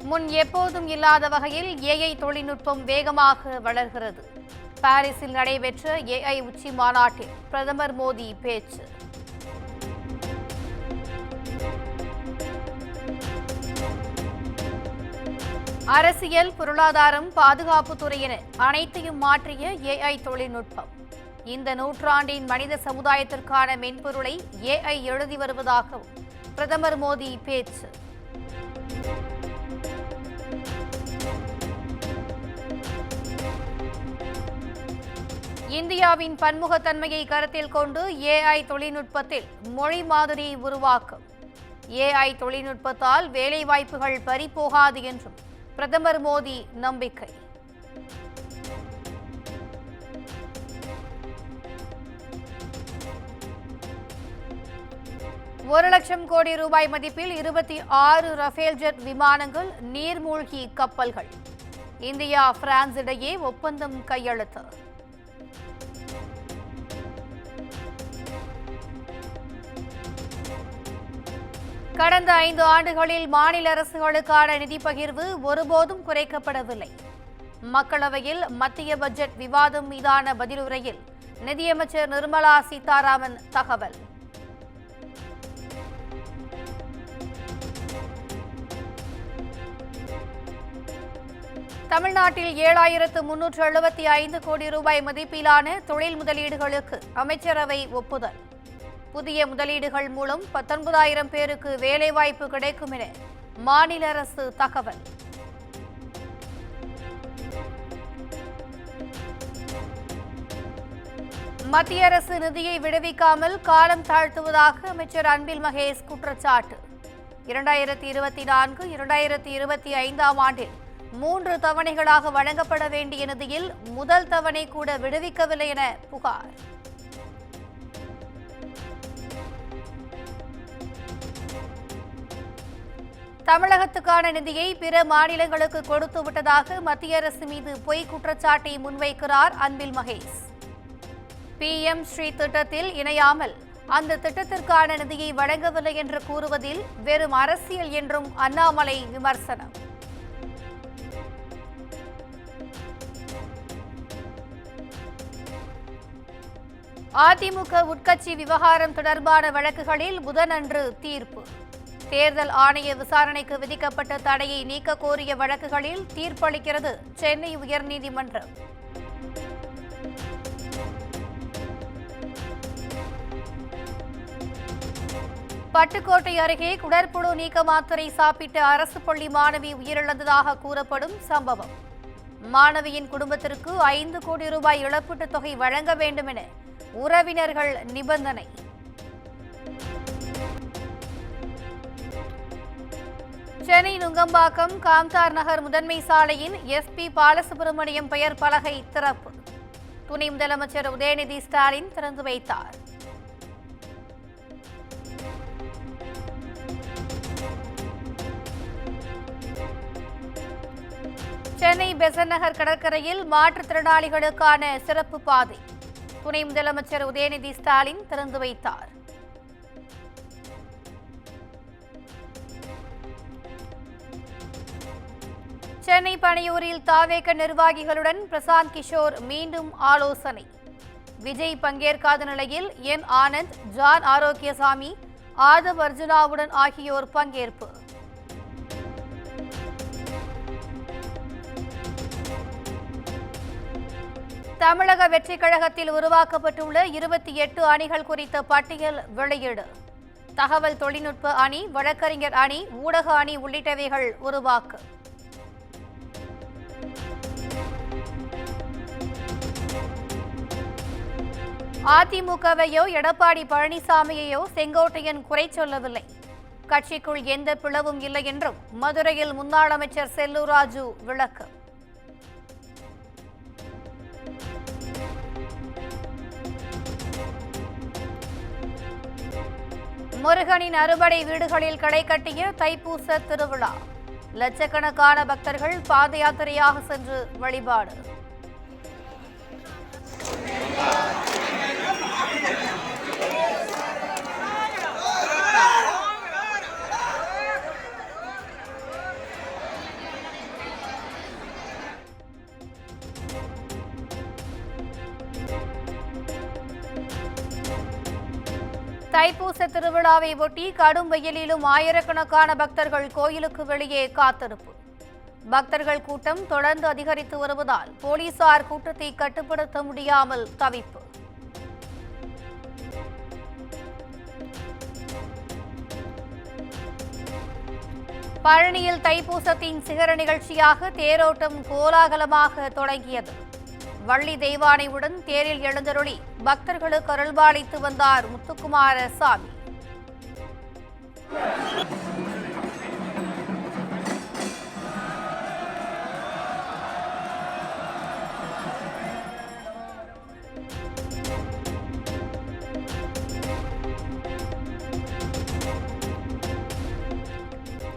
முன் எப்போதும் இல்லாத வகையில் ஏஐ தொழில்நுட்பம் வேகமாக வளர்கிறது. பாரிஸில் நடைபெற்ற ஏஐ உச்சி மாநாட்டில் பிரதமர் மோடி பேச்சு. அரசியல், பொருளாதாரம், பாதுகாப்புத்துறை என அனைத்தையும் மாற்றிய ஏஐ தொழில்நுட்பம். இந்த நூற்றாண்டின் மனித சமுதாயத்திற்கான மென்பொருளை ஏஐ எழுதி வருவதாகவும் பிரதமர் மோடி பேச்சு. இந்தியாவின் பன்முகத்தன்மையை கருத்தில் கொண்டு ஏஐ தொழில்நுட்பத்தில் மொழி மாதிரி உருவாக்கும். ஏஐ தொழில்நுட்பத்தால் வேலைவாய்ப்புகள் பறிபோகாது என்றும் பிரதமர் மோடி நம்பிக்கை. ₹1,00,000 கோடி மதிப்பில் 26 ரஃபேல் ஜெட் விமானங்கள், நீர்மூழ்கி கப்பல்கள். இந்தியா, பிரான்ஸ் இடையே ஒப்பந்தம் கையெழுத்து. கடந்த 5 ஆண்டுகளில் மாநில அரசுகளுக்கான நிதி பகிர்வு ஒருபோதும் குறைக்கப்படவில்லை. மக்களவையில் மத்திய பட்ஜெட் விவாதம் மீதான பதிலுரையில் நிதியமைச்சர் நிர்மலா சீதாராமன் தகவல். தமிழ்நாட்டில் ₹7,375 கோடி மதிப்பிலான தொழில் முதலீடுகளுக்கு அமைச்சரவை ஒப்புதல். புதிய முதலீடுகள் மூலம் 19,000 பேருக்கு வேலைவாய்ப்பு கிடைக்கும் என மாநில அரசு தகவல். மத்திய அரசு நிதியை விடுவிக்காமல் காலம் தாழ்த்துவதாக அமைச்சர் அன்பில் மகேஷ் குற்றச்சாட்டு. 2024, 2025 ஆண்டில் 3 தவணைகளாக வழங்கப்பட வேண்டிய நிதியில் முதல் தவணை கூட விடுவிக்கவில்லை என புகார். தமிழகத்துக்கான நிதியை பிற மாநிலங்களுக்கு கொடுத்து விட்டதாக மத்திய அரசு மீது பொய் குற்றச்சாட்டை முன்வைக்கிறார் அன்பில் மகேஷ். PM ஸ்ரீ திட்டத்தில் இணையாமல் அந்த திட்டத்திற்கான நிதியை வழங்கவில்லை என்று கூறுவதில் வெறும் அரசியல் என்றும் அண்ணாமலை விமர்சனம். அதிமுக உட்கட்சி விவகாரம் தொடர்பான வழக்குகளில் புதனன்று தீர்ப்பு. தேர்தல் ஆணைய விசாரணைக்கு விதிக்கப்பட்ட தடையை நீக்க கோரிய வழக்குகளில் தீர்ப்பளிக்கிறது சென்னை உயர்நீதிமன்றம். பட்டுக்கோட்டை அருகே குடற்புழு நீக்க மாத்திரை சாப்பிட்டு அரசு பள்ளி மாணவி உயிரிழந்ததாக கூறப்படும் சம்பவம். மாணவியின் குடும்பத்திற்கு ₹5 கோடி இழப்பீட்டுத் தொகை வழங்க வேண்டும் என உறவினர்கள் நிபந்தனை. சென்னை நுங்கம்பாக்கம் காம்தார் நகர் முதன்மை சாலையின் SP பாலசுப்ரமணியம் பெயர் பலகை திறப்பு. துணை முதலமைச்சர் உதயநிதி ஸ்டாலின் திறந்து வைத்தார். சென்னை பெசன்ட் நகர் கடற்கரையில் மாற்றுத்திறனாளிகளுக்கான சிறப்பு பாதை. துணை முதலமைச்சர் உதயநிதி ஸ்டாலின் திறந்து வைத்தார். சென்னை பனையூரில் தாவேக நிர்வாகிகளுடன் பிரசாந்த் கிஷோர் மீண்டும் ஆலோசனை. விஜய் பங்கேற்காத நிலையில் என் ஆனந்த், ஜான் ஆரோக்கியசாமி, ஆதவ் அர்ஜுனாவுடன் ஆகியோர் பங்கேற்பு. தமிழக வெற்றிக் கழகத்தில் உருவாக்கப்பட்டுள்ள 28 அணிகள் குறித்த பட்டியல் வெளியீடு. தகவல் தொழில்நுட்ப அணி, வழக்கறிஞர் அணி, ஊடக அணி உள்ளிட்டவைகள் உருவாக்கு. அதிமுகவையோ எடப்பாடி பழனிசாமியையோ செங்கோட்டையன் குறை சொல்லவில்லை. கட்சிக்குள் எந்த பிளவும் இல்லை என்றும் மதுரையில் முன்னாள் அமைச்சர் செல்லூர் ராஜு விளக்கம். முருகனின் அறுபடை வீடுகளில் கடை கட்டிய தைப்பூச திருவிழா. லட்சக்கணக்கான பக்தர்கள் பாத யாத்திரையாக சென்று வழிபாடு. தைப்பூச திருவிழாவை ஒட்டி கடும் வெயிலிலும் ஆயிரக்கணக்கான பக்தர்கள் கோயிலுக்கு வெளியே காத்திருப்பு. பக்தர்கள் கூட்டம் தொடர்ந்து அதிகரித்து வருவதால் போலீசார் கூட்டத்தை கட்டுப்படுத்த முடியாமல் தவிப்பு. பழனியில் தைப்பூசத்தின் சிகர நிகழ்ச்சியாக தேரோட்டம் கோலாகலமாக தொடங்கியது. வள்ளி தெய்வானையுடன் தேரில் எழுந்தருளி பக்தர்களுக்கு அருள்பாலித்து வந்தார் முத்துக்குமார சாமி.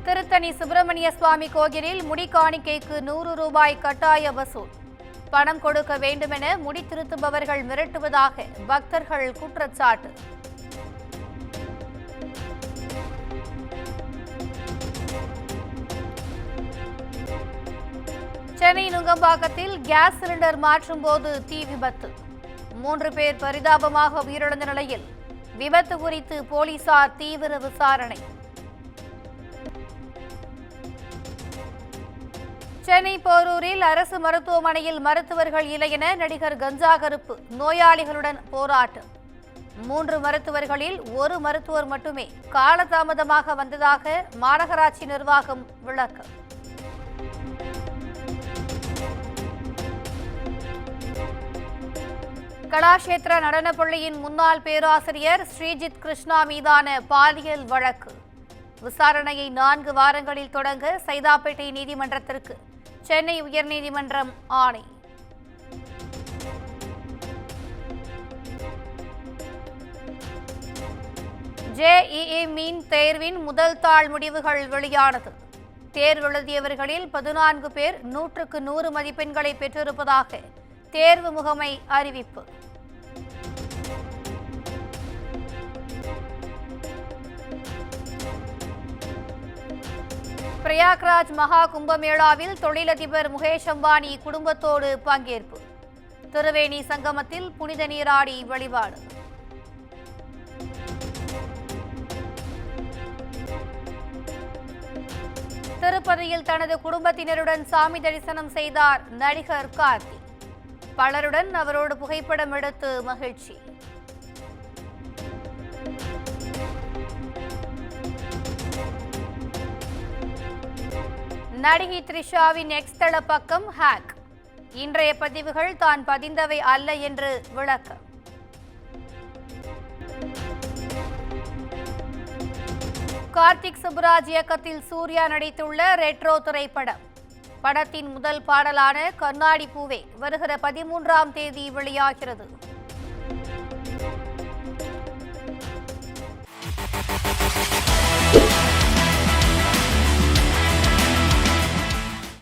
திருத்தணி சுப்பிரமணிய சுவாமி கோயிலில் முடி காணிக்கைக்கு 100 ரூபாய் கட்டாய வசூல். பணம் கொடுக்க வேண்டுமென முடி திருத்துபவர்கள் மிரட்டுவதாக பக்தர்கள் குற்றச்சாட்டு. சென்னை நுங்கம்பாக்கத்தில் கேஸ் சிலிண்டர் மாற்றும் போது தீ விபத்து. 3 பேர் பரிதாபமாக உயிரிழந்த நிலையில் விபத்து குறித்து போலீசார் தீவிர விசாரணை. சென்னை போரூரில் அரசு மருத்துவமனையில் மருத்துவர்கள் இல்லை என நடிகர் கஞ்சா கருப்பு நோயாளிகளுடன் போராட்டம். 3 மருத்துவர்களில் 1 மருத்துவர் மட்டுமே காலதாமதமாக வந்ததாக மாநகராட்சி நிர்வாகம் விளக்கம். கலாஷேத்திர நடனப்பள்ளியின் முன்னாள் பேராசிரியர் ஸ்ரீஜித் கிருஷ்ணா மீதான பாலியல் வழக்கு விசாரணையை 4 வாரங்களில் தொடங்க சைதாப்பேட்டை நீதிமன்றத்திற்கு சென்னை உயர்நீதிமன்றம் ஆணை. JEE மீன் தேர்வின் முதல் தாள் முடிவுகள் வெளியானது. தேர்வு எழுதியவர்களில் 14 பேர் 100க்கு 100 மதிப்பெண்களை பெற்றிருப்பதாக தேர்வு முகமை அறிவிப்பு. பிரயாக்ராஜ் மகா கும்பமேளாவில் தொழிலதிபர் முகேஷ் அம்பானி குடும்பத்தோடு பங்கேற்பு. திருவேணி சங்கமத்தில் புனித நீராடி வழிபாடு. திருப்பதியில் தனது குடும்பத்தினருடன் சாமி தரிசனம் செய்தார் நடிகர் கார்த்தி. பலருடன் அவரோடு புகைப்படம் எடுத்து மகிழ்ச்சி. நடிகை த்ரிஷாவின் எக்ஸ் தள பக்கம் ஹேக். இன்றைய பதிவுகள் தான் பதிந்தவை அல்ல என்று விளக்கம். கார்த்திக் சுப்புராஜ் இயக்கத்தில் சூர்யா நடித்துள்ள ரெட்ரோ திரைப்படம். படத்தின் முதல் பாடலான கண்ணாடி பூவே வருகிற 13ஆம் தேதி வெளியாகிறது.